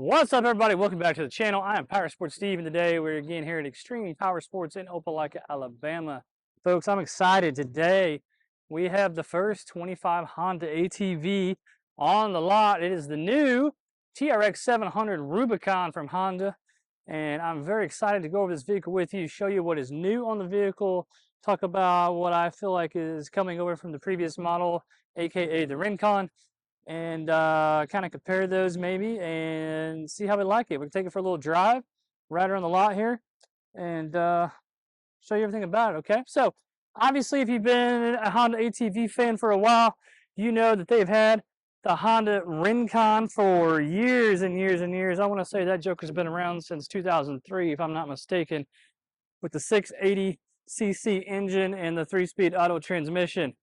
What's up, everybody? Welcome back to the channel. I am Power Sports Steve, and today we're again here at Extreme Power Sports in Opelika, Alabama. Folks, I'm excited. Today we have the first 25 Honda ATV on the lot. It is the new TRX 700 Rubicon from Honda, and I'm very excited to go over this vehicle with you, show you what is new on the vehicle, talk about what I feel like is coming over from the previous model, aka the Rincon, and kind of compare those maybe and see how we like it. We can take it for a little drive right around the lot here and show you everything about it, okay? So obviously, if you've been a Honda ATV fan for a while, you know that they've had the Honda Rincon for years and years and years. I want to say that joker's been around since 2003, if I'm not mistaken, with the 680cc engine and the 3-speed auto transmission.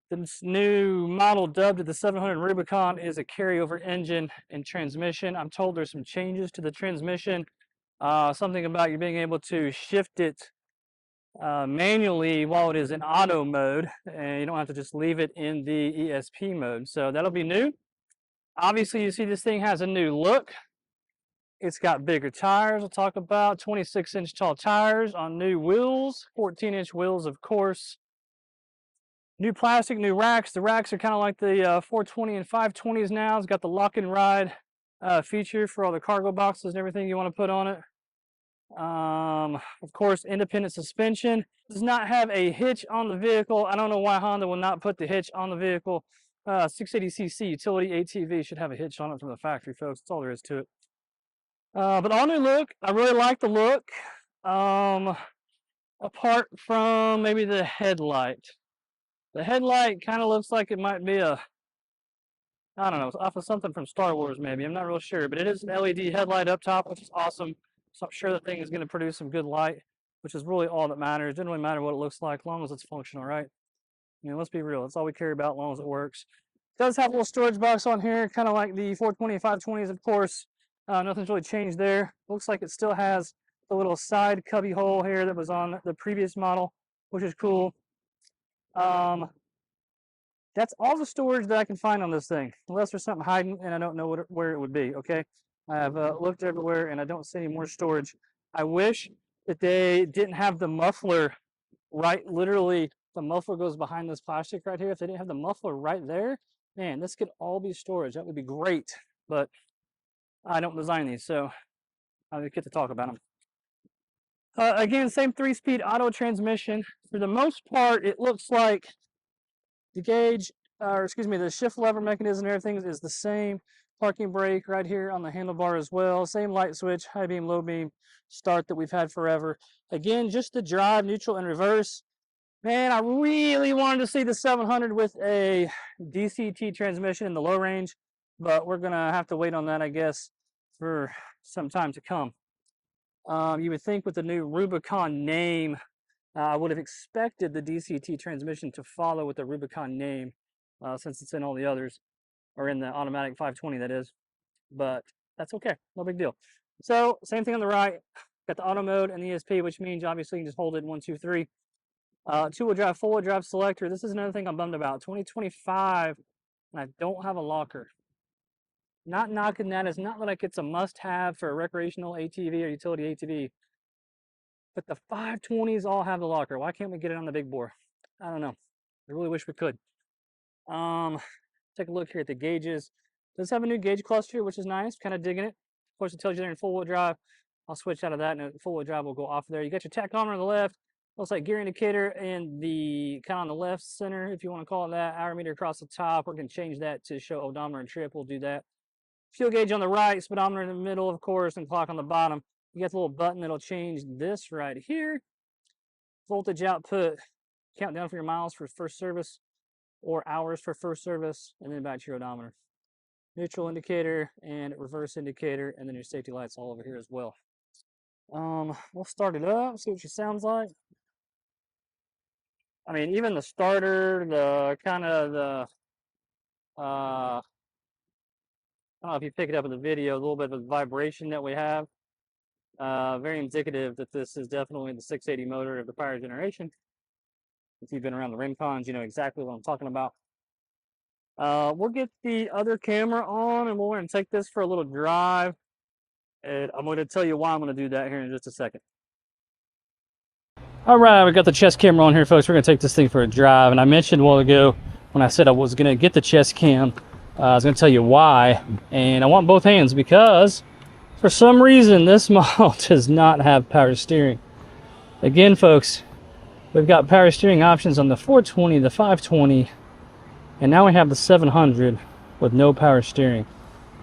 This new model, dubbed the 700 Rubicon, is a carryover engine and transmission. I'm told there's some changes to the transmission. Something about you being able to shift it manually while it is in auto mode, and you don't have to just leave it in the ESP mode. So that'll be new. Obviously, you see this thing has a new look. It's got bigger tires. We'll talk about 26-inch tall tires on new wheels, 14-inch wheels, of course. New plastic, new racks. The racks are kind of like the 420 and 520s now. It's got the lock and ride feature for all the cargo boxes and everything you want to put on it. Of course, independent suspension. Does not have a hitch on the vehicle. I don't know why Honda will not put the hitch on the vehicle. 680cc utility ATV should have a hitch on it from the factory, folks. That's all there is to it. But all new look. I really like the look. Apart from maybe the headlight. The headlight kind of looks like it might be I don't know, off of something from Star Wars maybe. I'm not real sure, but it is an LED headlight up top, which is awesome. So I'm sure the thing is going to produce some good light, which is really all that matters. It doesn't really matter what it looks like, as long as it's functional, right? I mean, let's be real. That's all we care about, as long as it works. It does have a little storage box on here, kind of like the 420 and 520s, of course. Nothing's really changed there. Looks like it still has the little side cubby hole here that was on the previous model, which is cool. That's all the storage that I can find on this thing, unless there's something hiding and I don't know where it would be, okay? I've looked everywhere and I don't see any more storage. I wish that they didn't have the muffler right, literally, the muffler goes behind this plastic right here. If they didn't have the muffler right there, man, this could all be storage. That would be great, but I don't design these, so I don't get to talk about them. Again, same 3-speed auto transmission. For the most part, it looks like the gauge, or excuse me, the shift lever mechanism and everything is the same. Parking brake right here on the handlebar as well. Same light switch, high beam, low beam start that we've had forever. Again, just the drive, neutral, and reverse. Man, I really wanted to see the 700 with a DCT transmission in the low range, but we're going to have to wait on that, I guess, for some time to come. You would think with the new Rubicon name, I would have expected the DCT transmission to follow with the Rubicon name, since it's in all the others, or in the automatic 520, that is. But that's okay, no big deal. So same thing on the right. Got the auto mode and the ESP, which means obviously you can just hold it 1, 2, 3. Two-wheel drive, four-wheel drive selector. This is another thing I'm bummed about. 2025, and I don't have a locker. Not knocking that. It's not like it's a must-have for a recreational ATV or utility ATV. But the 520s all have the locker. Why can't we get it on the big bore? I don't know. I really wish we could. Take a look here at the gauges. Does have a new gauge cluster, which is nice. Kind of digging it. Of course, it tells you they're in full-wheel drive. I'll switch out of that, and full-wheel drive will go off there. You got your tachometer on the left. Looks like gear indicator and the kind of on the left center, if you want to call it that. Hour meter across the top. We're going to change that to show odometer and trip. We'll do that. Fuel gauge on the right, speedometer in the middle, of course, and clock on the bottom. You got the little button that'll change this right here. Voltage output, countdown for your miles for first service or hours for first service, and then back to your odometer. Neutral indicator and reverse indicator, and then your safety lights all over here as well. We'll start it up, see what she sounds like. I mean, even the starter, the kind of the, I don't know if you pick it up in the video, a little bit of a vibration that we have. Very indicative that this is definitely the 680 motor of the prior generation. If you've been around the Rincons, you know exactly what I'm talking about. We'll get the other camera on and we're going to take this for a little drive. And I'm going to tell you why I'm going to do that here in just a second. All right, we got the chest camera on here, folks. We're going to take this thing for a drive. And I mentioned a while ago when I said I was going to get the chest cam, I was going to tell you why. And I want both hands because for some reason this model does not have power steering. Again, folks, we've got power steering options on the 420, the 520, and now we have the 700 with no power steering.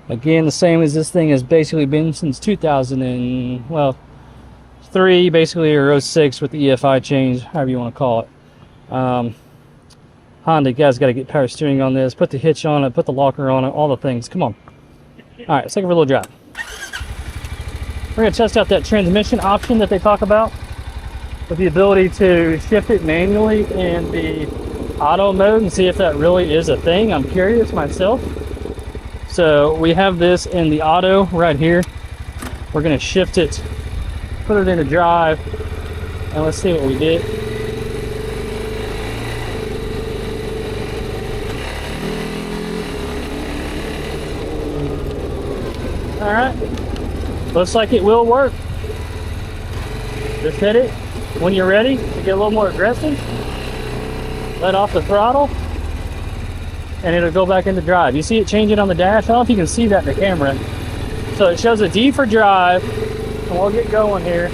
Again, the same as this thing has basically been since 2003, basically, or 06 with the EFI change, however you want to call it. Honda, you guys got to get power steering on this. Put the hitch on it, put the locker on it, all the things. Come on. All right, let's take it for a little drive. We're going to test out that transmission option that they talk about, with the ability to shift it manually in the auto mode and see if that really is a thing. I'm curious myself. So we have this in the auto right here. We're going to shift it, put it into drive, and let's see what we get. All right, looks like it will work. Just hit it. When you're ready to get a little more aggressive, let off the throttle and it'll go back into drive. You see it changing on the dash? I don't know if you can see that in the camera. So it shows a D for drive, and we'll get going here.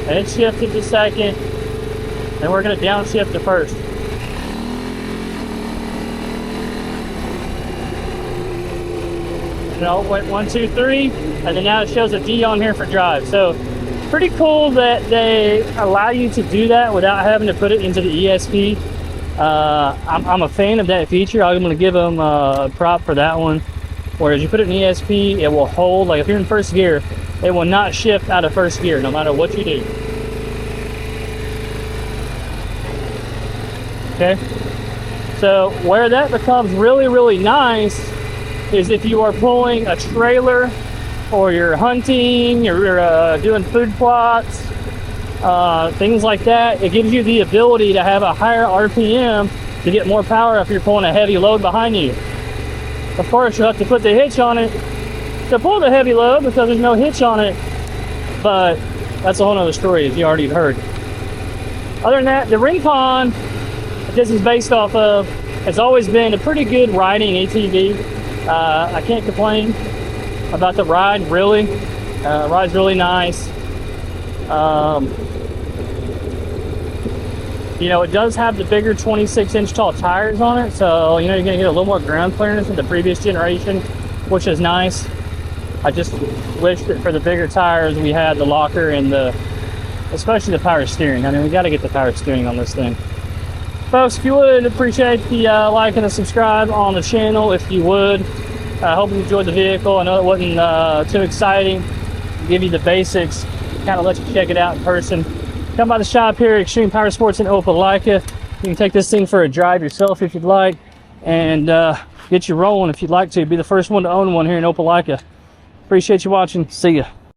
And it shifted to second, and we're going to downshift to first. No, went 1, 2, 3, and then now it shows a D on here for drive. So pretty cool that they allow you to do that without having to put it into the ESP. I'm a fan of that feature. I'm going to give them a prop for that one. Whereas you put it in ESP, it will hold. Like if you're in first gear, it will not shift out of first gear no matter what you do. Okay. So where that becomes really, really nice is if you are pulling a trailer, or you're hunting, you're doing food plots, things like that. It gives you the ability to have a higher RPM to get more power if you're pulling a heavy load behind you. Of course, you'll have to put the hitch on it to pull the heavy load because there's no hitch on it, but that's a whole nother story, as you already heard. Other than that, the Rubicon this is based off of has always been a pretty good riding ATV. I can't complain about the ride, really. Ride's really nice. You know, it does have the bigger 26-inch tall tires on it, so you know you're gonna get a little more ground clearance than the previous generation, which is nice. I just wish that for the bigger tires we had the locker and especially the power steering. I mean, we got to get the power steering on this thing. Folks, if you would, appreciate the like and the subscribe on the channel, if you would. I hope you enjoyed the vehicle. I know it wasn't too exciting. Give you the basics, kind of let you check it out in person. Come by the shop here at Extreme Power Sports in Opelika. You can take this thing for a drive yourself if you'd like, and get you rolling if you'd like to. Be the first one to own one here in Opelika. Appreciate you watching. See ya.